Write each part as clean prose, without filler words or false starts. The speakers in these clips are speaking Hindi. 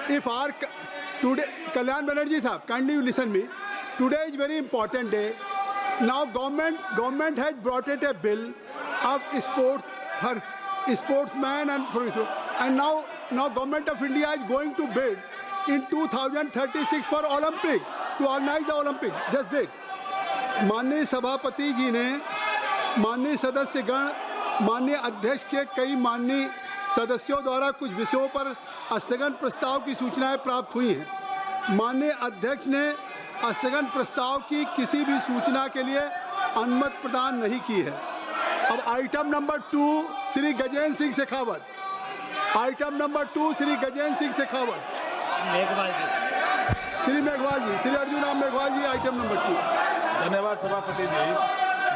if our today, Kalyan Banerjee sahab, kindly you listen me. Today is very important day. Now government has brought it a bill of sports for sportsmen and now government of India is going to bid in 2036 for Olympic to organize the Olympic. Just wait. माननीय सभापति जी ने माननीय सदस्यगण माननीय अध्यक्ष के कई माननीय सदस्यों द्वारा कुछ विषयों पर स्थगन प्रस्ताव की सूचनाएं प्राप्त हुई हैं। माननीय अध्यक्ष ने स्थगन प्रस्ताव की किसी भी सूचना के लिए अनुमति प्रदान नहीं की है। अब item number 2 Shri Gajendra Singh Shekhawat, item number 2 Shri Gajendra Singh Shekhawat, Meghwal ji, Shri Meghwal ji, Shri Arjun Ram Meghwal ji, item number 2। धन्यवाद सभापति जी।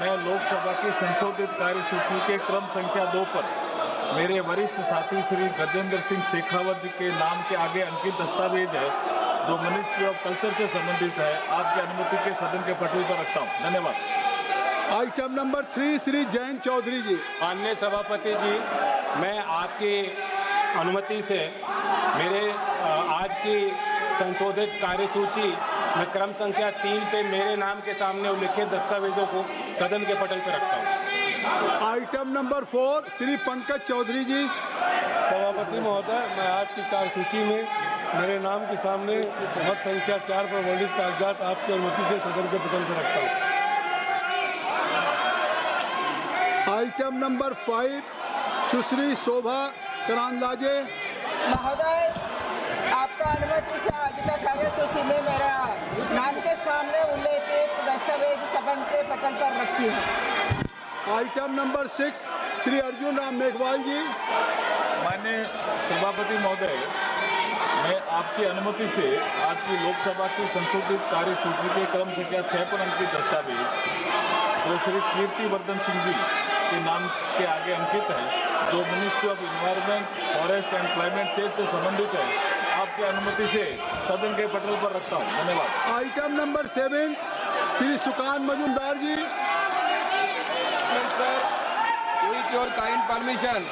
मैं लोकसभा की संशोधित कार्यसूची के क्रम संख्या 2 पर मेरे वरिष्ठ साथी श्री गजेंद्र सिंह शेखावत जी के नाम के आगे अंकित दस्तावेज है जो मिनिस्ट्री ऑफ कल्चर से संबंधित है, आपकी अनुमति के सदन के पटल पर रखता हूँ। धन्यवाद। आइटम नंबर 3 श्री जयंत चौधरी जी। माननीय सभापति जी, मैं आपकी अनुमति से मेरे आज की संशोधित कार्यसूची में क्रम संख्या 3 पे मेरे नाम के सामने उल्लिखित दस्तावेजों को सदन के पटल पर रखता हूँ। आइटम नंबर 4 श्री पंकज चौधरी जी। सभापति महोदय, मैं आज की कार्यसूची में मेरे नाम के सामने मत संख्या 4 पर वर्णित कागजात आपकी अनुमति से सदन के पटल पर रखता हूँ। आइटम नंबर 5 सुश्री शोभा करांदलाजे। महोदय, आपका अनुमति से आज का कार्यसूची में मेरा नाम के सामने उल्लेखित दस्तावेज सदन के पटल पर रखी है। आइटम नंबर 6 श्री अर्जुन राम मेघवाल जी। माननीय सभापति महोदय, मैं आपकी अनुमति से आज की लोकसभा की संशोधित कार्यसूची के क्रम संख्या 6 पर अंकित दस्तावेज जो श्री कीर्तिवर्धन सिंह जी के नाम के आगे अंकित है जो ministry of environment, forest and climate change से संबंधित है, आपकी अनुमति से सदन के पटल पर रखता हूँ। धन्यवाद। Item number 7 Shri Sukanta Majumdar ji. Sir, with your kind permission,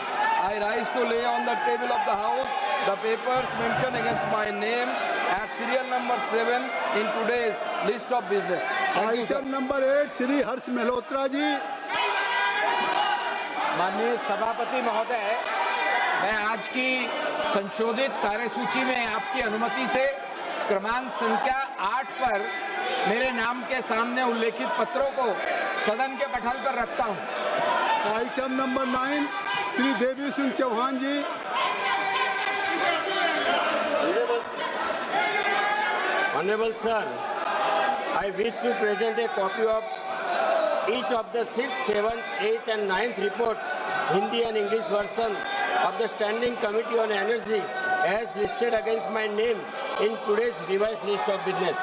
I rise to lay on the table of the House the papers mentioned against my name at serial number 7 in today's list of business. Thank you, sir. Item number 8 Shri Harsh Malhotra ji. माननीय सभापति महोदय, मैं आज की संशोधित कार्यसूची में आपकी अनुमति से क्रमांक संख्या 8 पर मेरे नाम के सामने उल्लेखित पत्रों को सदन के पटल पर रखता हूं। Item number 9 Shri Devi Singh Chauhan ji. Honorable sir, I wish to present a copy of each of the 6th, 7th, 8th and 9th report, Hindi and English version of the Standing Committee on Energy as listed against my name in today's revised list of business.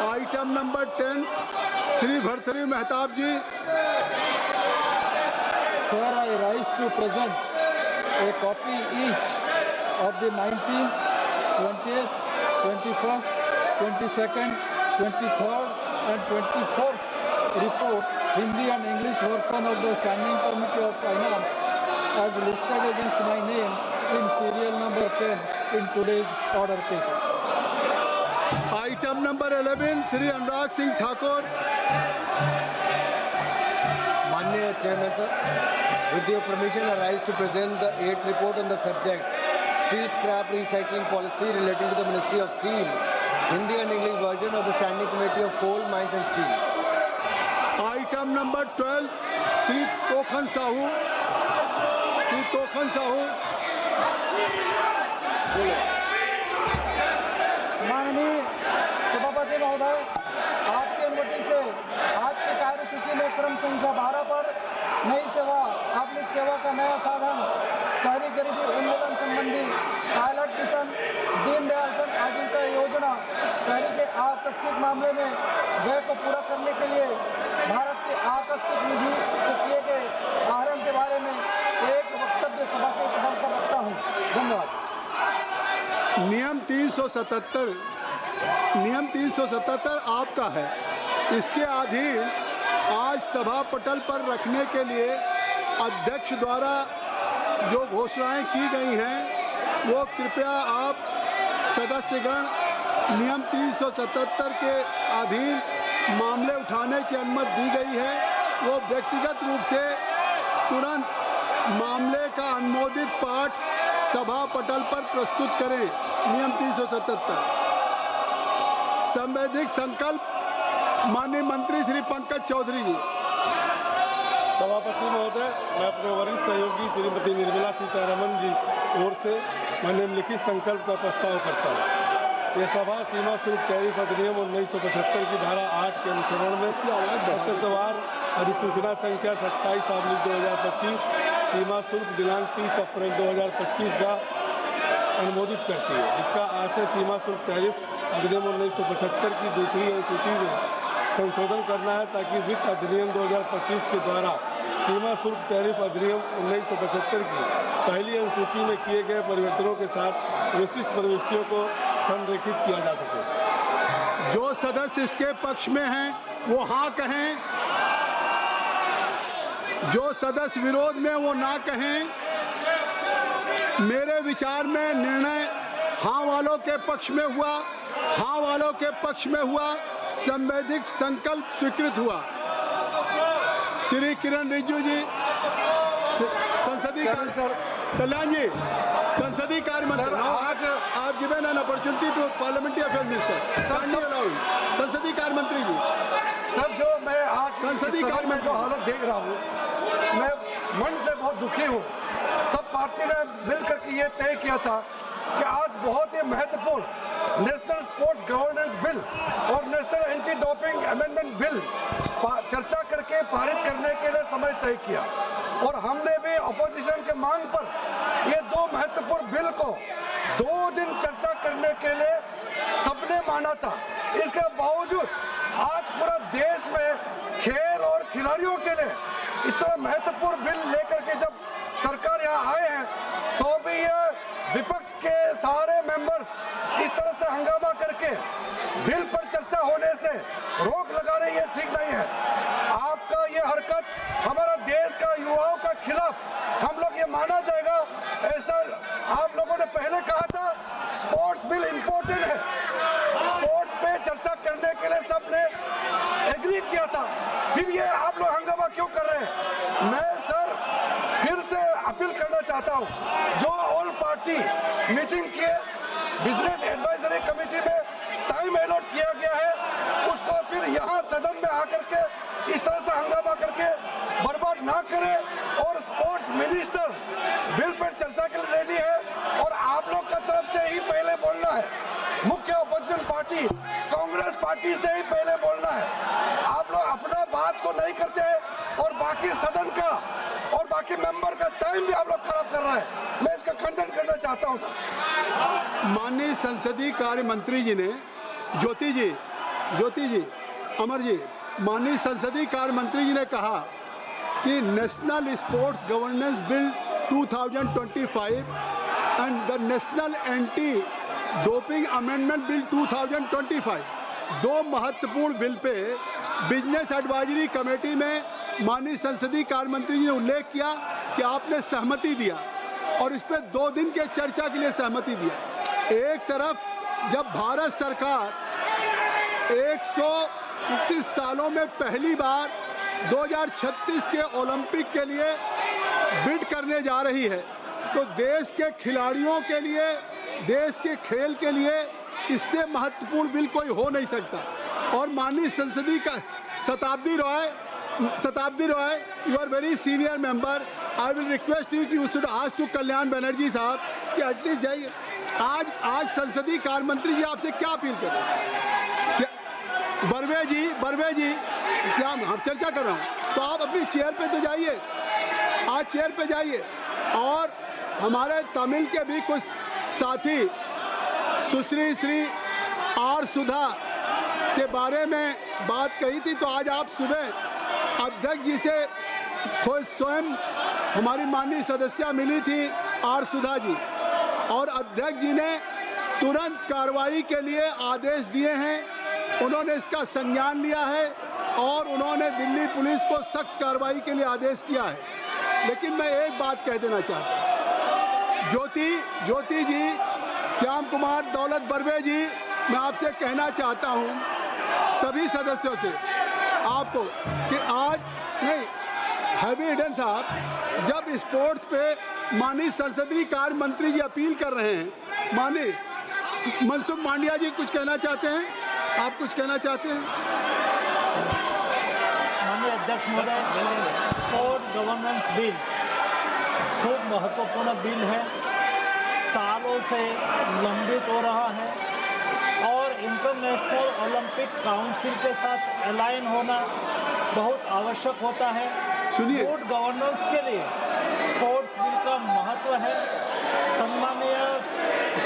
Item number 10 Shri Bhartruhari Mahtab ji. Sir, I rise to present a copy each of the 19th, 20th, 21st, 22nd, 23rd and 24th report, Hindi and English version of the Standing Committee of Finance as listed against my name in serial number 10 in today's order paper. Item number 11 Shri Anurag Singh Thakur. माननीय chairman sir, with your permission, I rise to present the 8th report on the subject Steel Scrap Recycling Policy relating to the Ministry of Steel, Hindi and English version of the Standing Committee of Coal, Mines and Steel. Item number 12 Shri Tokhan Sahu. Shri Tokhan Sahu. माननीय सभापति महोदय, आपकी अनुमति से आज की कार्यसूची में क्रम संख्या 12 पर नई सेवा पब्लिक सेवा का नया साधन शहरी गरीबी उन्मूलन संबंधी पायलट मिशन दीनदयाल जन आजीविका योजना शहरी के आकस्मिक मामले में व्यय को पूरा करने के लिए भारत की आकस्मिक निधि से किए गए आहरण के बारे में एक वक्तव्य सभा के पटल पर रखता हूँ। धन्यवाद। नियम 377 आपका है। इसके अधीन आज सभा पटल पर रखने के लिए अध्यक्ष द्वारा जो घोषणाएं की गई हैं वो कृपया आप सदस्यगण नियम 377 के अधीन मामले उठाने की अनुमति दी गई है, वो व्यक्तिगत रूप से तुरंत मामले का अनुमोदित पाठ सभा पटल पर प्रस्तुत करें। नियम 377। संवैधानिक संकल्प माननीय मंत्री श्री पंकज चौधरी जी। सभापति महोदय, मैं अपने वरिष्ठ सहयोगी श्रीमती निर्मला सीतारमण जी ओर से मैं निम्नलिखित संकल्प का प्रस्ताव करता हूँ। ये सभा सीमा शुल्क टैरिफ अधिनियम 1975 की धारा 8 के अनुसरण में तत्वार अधिसूचना संख्या 27/2025 सीमा शुल्क दिनांक 30 अप्रैल 2025 का अनुमोदित करती है, जिसका आशय सीमा शुल्क टैरिफ अधिनियम 1975 की दूसरी अनुसूची में संशोधन करना है, ताकि वित्त अधिनियम 2025 के द्वारा सीमा शुल्क टैरिफ अधिनियम 1975 की पहली अनुसूची में किए गए परिवर्तनों के साथ विशिष्ट प्रविष्टियों को संरेखित किया जा सके। जो सदस्य इसके पक्ष में हैं वो हाँ कहें, जो सदस्य विरोध में वो ना कहें। मेरे विचार में निर्णय हाँ वालों के पक्ष में हुआ, हाँ वालों के पक्ष में हुआ, संवैधानिक संकल्प स्वीकृत हुआ। श्री किरण रिजिजू जी, संसदीय कल्याण जी, संसदीय कार्य मंत्री। आज आप given an opportunity to parliamentary affairs minister, संसदीय कार्य मंत्री जी। सर, जो मैं आज संसदीय कार्य में जो हालत देख रहा हूँ, मैं मन से बहुत दुखी हूँ। सब पार्टी ने मिलकर के ये तय किया था कि आज बहुत ही महत्वपूर्ण नेशनल स्पोर्ट्स गवर्नेंस बिल और national anti doping amendment bill चर्चा करके पारित करने के लिए समय तय किया, और हमने भी अपोजिशन के मांग पर ये दो महत्वपूर्ण बिल को 2 दिन चर्चा करने के लिए सबने माना था। इसके बावजूद आज पूरा देश में खेल और खिलाड़ियों के लिए इतना महत्वपूर्ण बिल लेकर के जब सरकार यहाँ आए हैं, तो भी ये विपक्ष के सारे मेंबर्स इस तरह से हंगामा करके बिल पर चर्चा होने से रोक लगा रही है, ठीक नहीं है। आपका ये हरकत हमारा देश का युवाओं का खिलाफ हम लोग ये माना जाएगा। ऐसा आप लोगों ने पहले कहा था स्पोर्ट्स बिल इम्पोर्टेंट है, स्पोर्ट्स पे चर्चा करने के लिए सबने एग्री किया था, फिर ये आप लोग हंगामा क्यों कर रहे हैं? मैं सर फिर से अपील करना चाहता हूँ, जो ऑल पार्टी मीटिंग किए बिजनेस एडवाइजरी कमेटी में टाइम अलॉट किया गया है, उसको फिर यहाँ सदन में आकर के इस तरह से हंगामा करके बर्बाद ना करे। और स्पोर्ट्स मिनिस्टर बिल पर चर्चा के लिए रेडी है, और आप लोग का तरफ से ही पहले बोलना है, मुख्य अपोजिशन पार्टी कांग्रेस पार्टी से ही पहले बोलना है। आप लोग अपना बात तो नहीं करते हैं, और बाकी सदन का और बाकी मेंबर का टाइम भी आप लोग खराब कर रहा है। मैं इसका खंडन करना चाहता हूं सर। माननीय संसदीय कार्य मंत्री जी ने, ज्योति जी, अमर जी, माननीय संसदीय कार्य मंत्री जी ने कहा कि national sports governance bill 2025 and the national anti doping amendment bill 2025 दो महत्वपूर्ण bill pay business advisory committee में माननीय संसदीय कार्य मंत्री जी ने उल्लेख किया कि आपने सहमति दिया, और इस पर 2 दिन के चर्चा के लिए सहमति दिया। एक तरफ जब भारत सरकार 130 सालों में पहली बार 2036 के ओलंपिक के लिए बिड करने जा रही है, तो देश के खिलाड़ियों के लिए, देश के खेल के लिए इससे महत्वपूर्ण बिल कोई हो नहीं सकता। और माननीय संसदीय का Satabdi Roy, you are very senior member, I will request you कि you should ask to Kalyan Banerjee साहब कि एटलीस्ट जाइए। आज संसदीय कार्य मंत्री जी आपसे क्या अपील करें? बर्वे जी, श्याम, हम चर्चा कर रहा हूँ, तो आप अपनी चेयर पे तो जाइए, आज चेयर पे जाइए। और हमारे तमिल के भी कुछ साथी सुश्री श्री आर सुधा के बारे में बात कही थी, तो आज आप सुबह अध्यक्ष जी से खुद स्वयं हमारी माननीय सदस्या मिली थी आर सुधा जी, और अध्यक्ष जी ने तुरंत कार्रवाई के लिए आदेश दिए हैं। उन्होंने इसका संज्ञान लिया है और उन्होंने दिल्ली पुलिस को सख्त कार्रवाई के लिए आदेश किया है। लेकिन मैं एक बात कह देना चाहता हूँ, ज्योति जी श्याम कुमार दौलत बर्वे जी, मैं आपसे कहना चाहता हूं सभी सदस्यों से आपको कि आज नहीं, हैवी ईडन साहब जब स्पोर्ट्स पे माननीय संसदीय कार्य मंत्री जी अपील कर रहे हैं, माननीय मनसुख मांडविया जी कुछ कहना चाहते हैं, आप कुछ कहना चाहते हैं? माननीय अध्यक्ष महोदय, स्पोर्ट गवर्नेंस बिल खूब महत्वपूर्ण बिल है, सालों से लंबित हो रहा है और इंटरनेशनल ओलंपिक काउंसिल के साथ अलाइन होना बहुत आवश्यक होता है। सुनिए, गुड गवर्नेंस के लिए स्पोर्ट्स बिल का महत्व है। सम्मानीय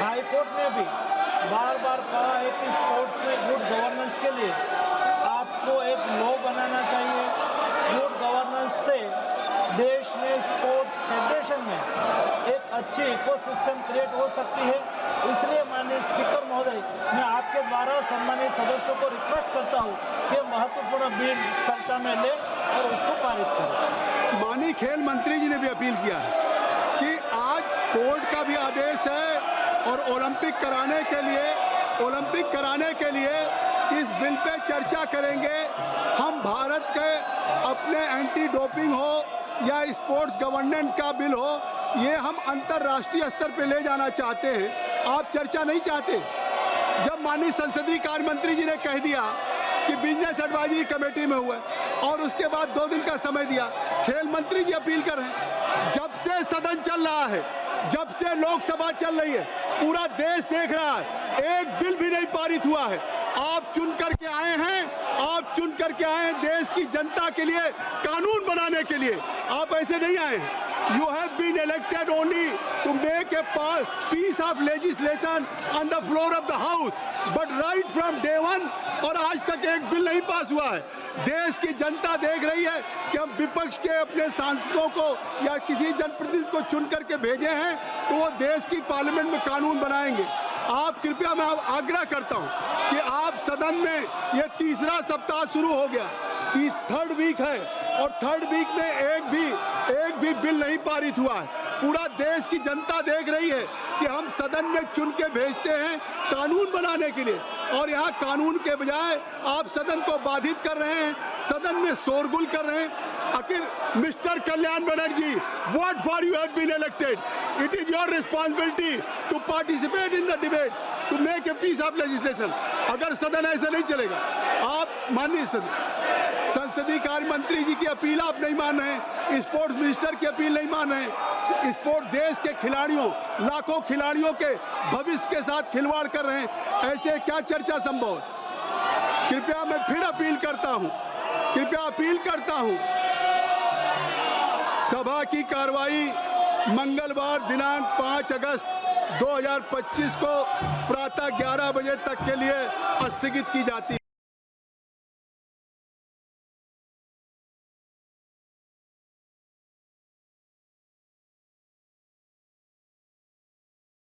हाई कोर्ट ने भी बार बार कहा है कि स्पोर्ट्स में गुड गवर्नेंस के लिए आपको एक लॉ बनाना चाहिए। गुड गवर्नेंस से देश में स्पोर्ट्स फेडरेशन में एक अच्छी इकोसिस्टम क्रिएट हो सकती है। इसलिए माननीय स्पीकर महोदय, मैं आपके द्वारा सम्मानित सदस्यों को रिक्वेस्ट करता हूं कि महत्वपूर्ण बिल चर्चा में ले और उसको पारित करें। माननीय खेल मंत्री जी ने भी अपील किया है कि आज कोर्ट का भी आदेश है और ओलंपिक कराने के लिए इस बिल पे चर्चा करेंगे। हम भारत के अपने एंटी डोपिंग हो या स्पोर्ट्स गवर्नेंस का बिल हो, ये हम अंतर्राष्ट्रीय स्तर पे ले जाना चाहते हैं। आप चर्चा नहीं चाहते। जब माननीय संसदीय कार्य मंत्री जी ने कह दिया कि बिजनेस एडवाइजरी कमेटी में हुआ और उसके बाद 2 दिन का समय दिया, खेल मंत्री जी अपील कर रहे हैं। जब से सदन चल रहा है, जब से लोकसभा चल रही है, पूरा देश देख रहा है, एक बिल भी नहीं पारित हुआ है। आप चुन करके आए हैं देश की जनता के लिए, कानून बनाने के लिए। आप ऐसे नहीं आए हैं। You have been elected only to make a piece of legislation on the floor of the house, but right from day one और आज तक एक बिल नहीं पास हुआ है। देश की जनता देख रही है कि हम विपक्ष के अपने सांसदों को या किसी जनप्रतिनिधि को चुन करके भेजे हैं तो वो देश की पार्लियामेंट में कानून बनाएंगे। आप कृपया, मैं आग्रह करता हूं कि आप सदन में, ये तीसरा सप्ताह शुरू हो गया, थर्ड वीक है और थर्ड वीक में एक भी बिल नहीं पारित हुआ है। पूरा देश की जनता देख रही है कि हम सदन में चुन के भेजते हैं कानून बनाने के लिए और यहाँ कानून के बजाय आप सदन को बाधित कर रहे हैं, सदन में शोरगुल कर रहे हैं। आखिर mister Kalyan Banerjee, what for you have been elected? It is your responsibility to participate in the debate, to make a piece of legislation. अगर सदन ऐसा नहीं चलेगा, आप माननीय संसदीय कार्य मंत्री जी की अपील आप नहीं मान रहे हैं, स्पोर्ट्स मिनिस्टर की अपील नहीं मान रहे हैं, स्पोर्ट देश के खिलाड़ियों, लाखों खिलाड़ियों के भविष्य के साथ खिलवाड़ कर रहे हैं, ऐसे क्या चर्चा संभव है? कृपया मैं फिर अपील करता हूं, सभा की कार्रवाई मंगलवार दिनांक 5 अगस्त 2025 को प्रातः 11 बजे तक के लिए स्थगित की जाती है।